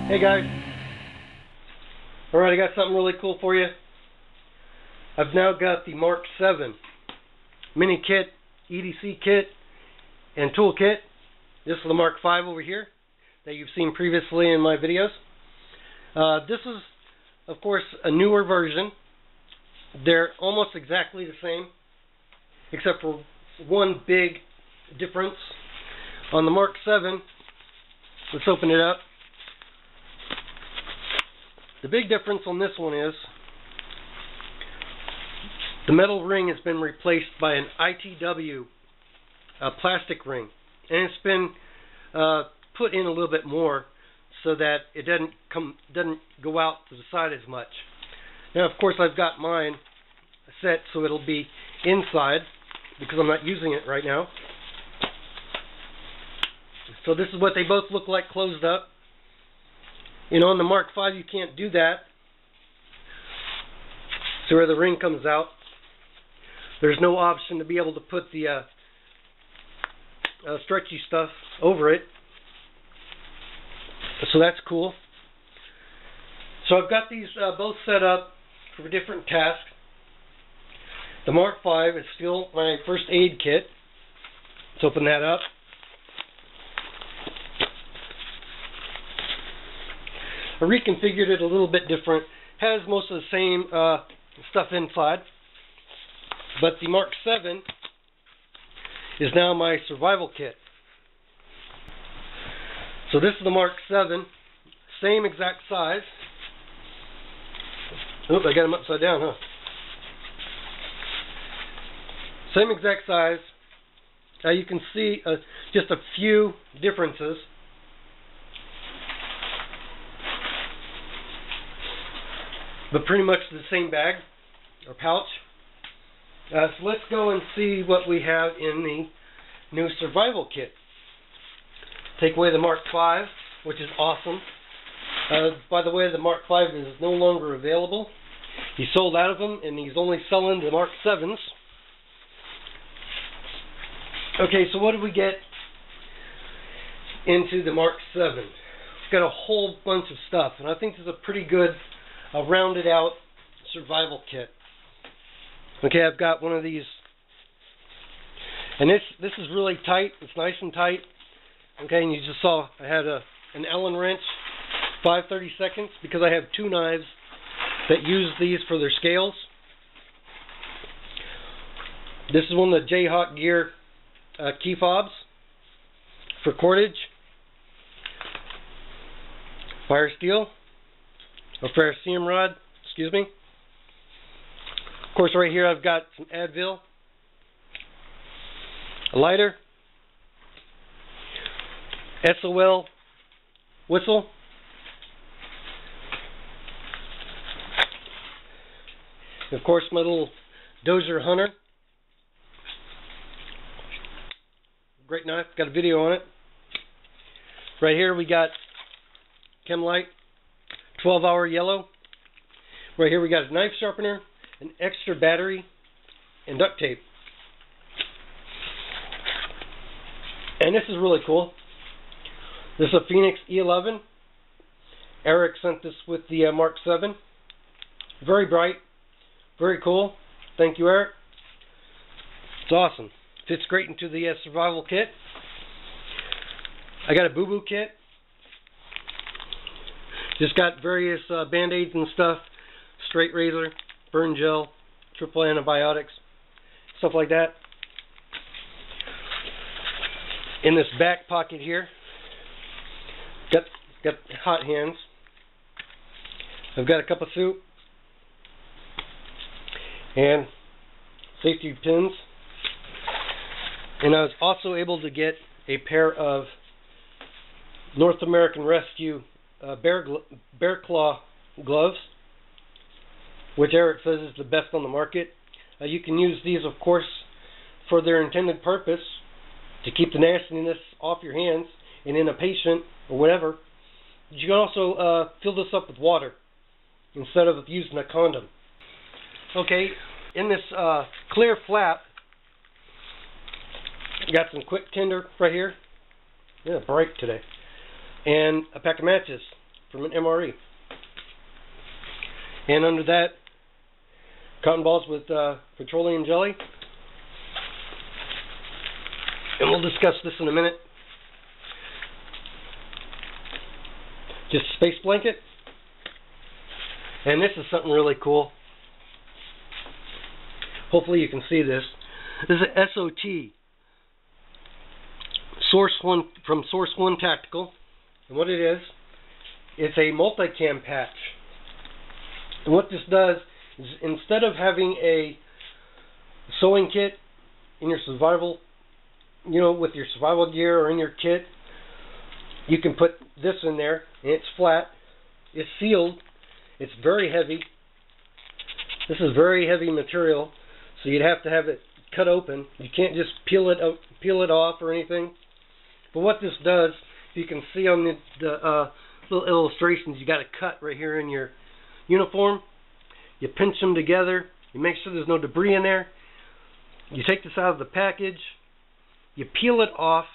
Hey guys, alright, I got something really cool for you. I've now got the MK-7 mini kit, EDC kit, and tool kit. This is the MK-5 over here that you've seen previously in my videos. This is, of course, a newer version. They're almost exactly the same, except for one big difference. On the MK-7, let's open it up. The big difference on this one is the metal ring has been replaced by an ITW plastic ring, and it's been put in a little bit more so that it doesn't go out to the side as much. Now, of course, I've got mine set so it'll be inside because I'm not using it right now. So this is what they both look like closed up. You know, on the MK-5 you can't do that. So where the ring comes out, there's no option to be able to put the stretchy stuff over it. So that's cool. So I've got these both set up for different tasks. The MK-5 is still my first aid kit. Let's open that up. I reconfigured it a little bit different. Has most of the same stuff inside, but the MK-7 is now my survival kit. So this is the MK-7, same exact size. Oops, I got them upside down, huh? Same exact size. You can see just a few differences. But pretty much the same bag or pouch. So let's go and see what we have in the new survival kit. Take away the MK-5, which is awesome. By the way, the MK-5 is no longer available. He sold out of them, and he's only selling the MK-7s. Okay, so what did we get into the MK-7? We've got a whole bunch of stuff, and I think this is a pretty good rounded out survival kit. Okay, I've got one of these, and this is really tight. It's nice and tight. Okay, and you just saw I had an Allen wrench, 5/32, because I have two knives that use these for their scales. This is one of the Jayhawk Gear key fobs for cordage. Fire steel. A ferrocerium rod, excuse me. Of course, right here I've got some Advil, a lighter, SOL whistle, and of course my little Dozier Hunter. Great knife, got a video on it. Right here we got Chemlight 12-hour yellow. Right here we got a knife sharpener, an extra battery, and duct tape. And this is really cool. This is a Phoenix E11. Eric sent this with the MK-7. Very bright, very cool. Thank you, Eric. It's awesome. Fits great into the survival kit. I got a boo-boo kit. Just got various band-aids and stuff, straight razor, burn gel, triple antibiotics, stuff like that. In this back pocket here, got hot hands. I've got a cup of soup and safety pins. And I was also able to get a pair of North American Rescue bear claw gloves, which Eric says is the best on the market. You can use these, of course, for their intended purpose, to keep the nastiness off your hands and in a patient or whatever. You can also fill this up with water instead of using a condom. Okay, in this clear flap, got some quick tinder right here. Yeah, bright today. And a pack of matches from an MRE. And under that, cotton balls with petroleum jelly. And we'll discuss this in a minute. Just a space blanket. And this is something really cool. Hopefully you can see this. This is an SOT. Source One from Source One Tactical. And what it is, it's a multicam patch. And what this does is, instead of having a sewing kit in your survival, with your survival gear or in your kit, you can put this in there, and it's flat, it's sealed, it's very heavy. This is very heavy material, so you'd have to have it cut open. You can't just peel it off or anything. But what this does, you can see on the little illustrations, you got a cut right here in your uniform. You pinch them together. You make sure there's no debris in there. You take this out of the package. You peel it off.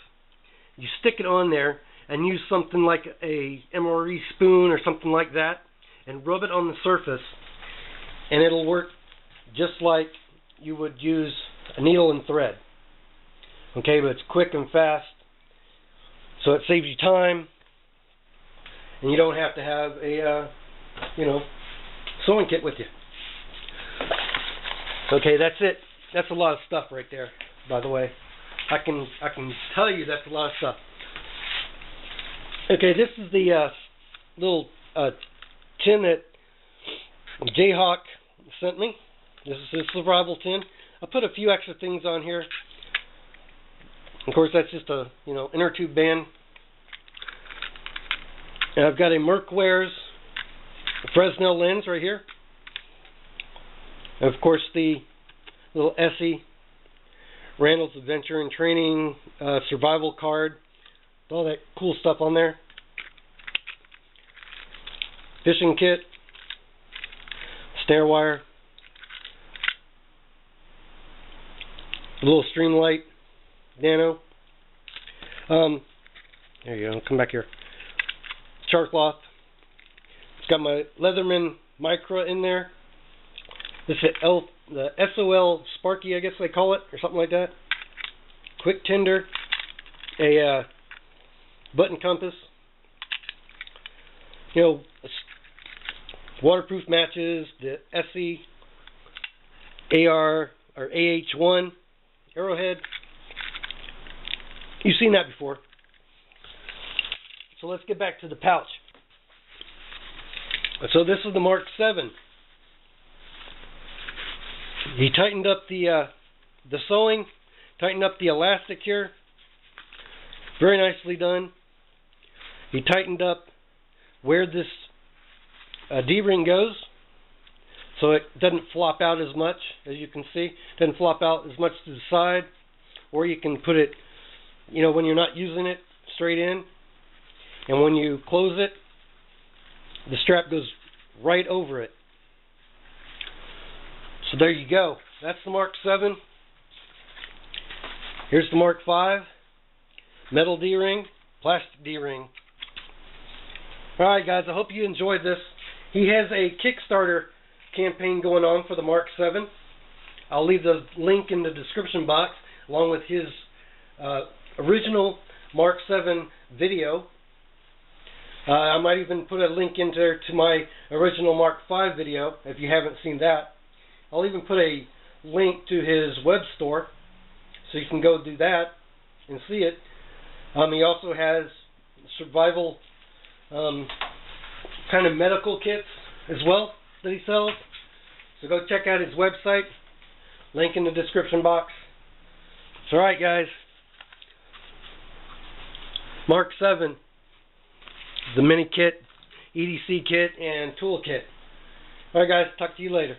You stick it on there and use something like a MRE spoon or something like that and rub it on the surface, and it'll work just like you would use a needle and thread. Okay, but it's quick and fast, so it saves you time, and you don't have to have a sewing kit with you. Okay, that's it. That's a lot of stuff right there, by the way. I can tell you that's a lot of stuff. Okay, this is the little tin that Jayhawk sent me. This is his survival tin. I put a few extra things on here. Of course, that's just a inner tube band. And I've got a Merkwares Fresnel lens right here. And of course, the little Essie Randall's Adventure and Training survival card. All that cool stuff on there. Fishing kit. Snare wire. Little Streamlight Nano. There you go. Come back here. Char cloth. It's got my Leatherman Micra in there. This is the SOL Sparky, I guess they call it, or something like that. Quick tinder. A button compass. Waterproof matches. The SE AR or AH1 arrowhead. You've seen that before. So let's get back to the pouch. So this is the Mark 7. He tightened up the sewing, tightened up the elastic here. Very nicely done. He tightened up where this D-ring goes, so it doesn't flop out as much, as you can see. It doesn't flop out as much to the side, or you can put it, when you're not using it, straight in. And when you close it, the strap goes right over it. So there you go. That's the Mark 7. Here's the Mark 5. Metal D-ring, plastic D-ring. Alright guys, I hope you enjoyed this. He has a Kickstarter campaign going on for the Mark 7. I'll leave the link in the description box along with his original Mark 7 video. I might even put a link in there to my original Mark 5 video if you haven't seen that. I'll even put a link to his web store so you can go do that and see it. He also has survival kind of medical kits as well that he sells. So go check out his website. Link in the description box. It's alright guys. Mark 7. The mini kit, EDC kit, and tool kit. Alright guys, talk to you later.